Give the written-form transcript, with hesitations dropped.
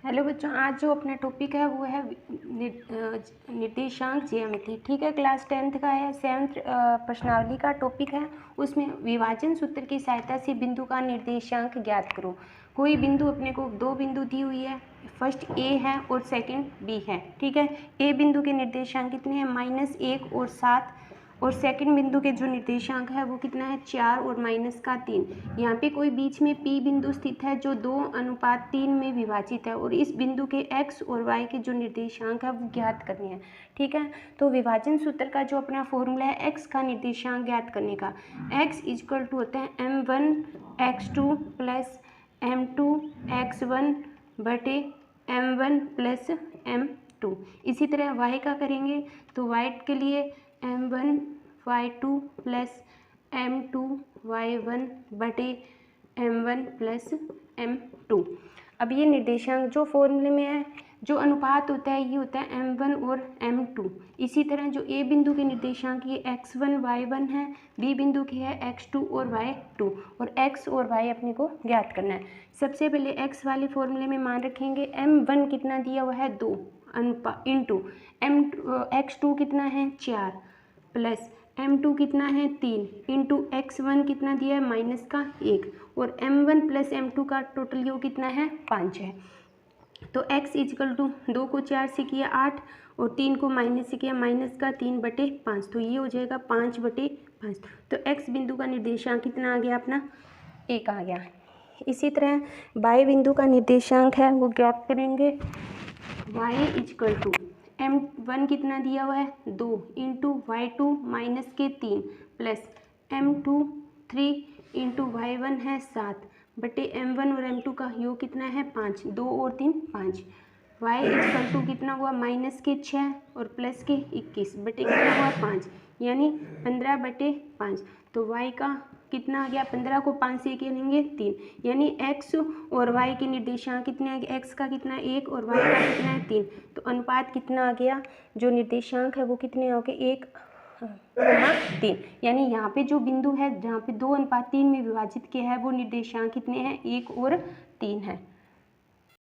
Hello बच्चों, आज जो अपना टॉपिक है वो है निर्देशांक ज्यामिति। ठीक है, क्लास 10th का है, 7th प्रश्नावली का टॉपिक है। उसमें विभाजन सूत्र की सहायता से बिंदु का निर्देशांक ज्ञात करो। कोई बिंदु अपने को दो बिंदु दी हुई है, फर्स्ट ए है और सेकंड बी है। ठीक है, ए बिंदु के निर्देशांक कितने हैं, -1 और 7, और सेकंड बिंदु के जो निर्देशांक है वो कितना है, 4 और -3। यहाँ पे कोई बीच में P बिंदु स्थित है जो 2:3 में विभाजित है, और इस बिंदु के x और y के जो निर्देशांक है वो ज्ञात करने हैं। ठीक है, तो विभाजन सूत्र का जो अपना फॉर्मूला है x का निर्देशांक ज्ञात करने का, x इक्वल टू होता है m1x2 प्लस m2x1 बटे m1 प्लस m2। इसी तरह y का करेंगे तो y के लिए m1y2 प्लस m2y1 बटे m1 प्लस m2। अब ये निर्देशांक जो फॉर्मूले में है, जो अनुपात होता है ये होता है m1 और m2। इसी तरह जो a बिंदु के निर्देशांक ये x1 y1 है, b बिंदु के है x2 और y2, और x और y अपने को ज्ञात करना है। सबसे पहले x वाले फॉर्मूले में मान रखेंगे m1 कितना दिया हुआ है 2 इंटू x2 कितना है 4 प्लस m2 कितना है 3 इंटू x1 कितना दिया है -1, और m1 प्लस m2 का टोटल योग कितना है 5 है। तो x इक्वल टू 2 को 4 से किया 8 और 3 को माइनस से किया -3 बटे 5, तो ये हो जाएगा 5 बटे 5। तो x बिंदु का निर्देशांक कितना आ गया अपना 1 आ गया। इसी तरह y बिंदु का निर्देशांक है वो ज्ञात करेंगे। y इक्वल टू m1 कितना दिया हुआ है 2 into y2 -3 plus m2 3 into y1 है 7 बटे m1 और m2 का योग कितना है 5, 2 और 3 5। y इक्वल टू कितना हुआ -6 और प्लस के 21 बटे कितना हुआ 5, यानी 15 बटे 5। तो y का कितना आ गया, 15 को 5 से गिनेंगे 3, यानी x और y के निर्देशांक कितने आ गए, x का कितना 1 और y का कितना है 3। तो अनुपात कितना आ गया, जो निर्देशांक है वो कितने हो गए 1:3। यानी यहाँ पे जो बिंदु है जहाँ पे 2:3 में विभाजित किया है वो निर्देशांक कितने हैं 1 और 3 है।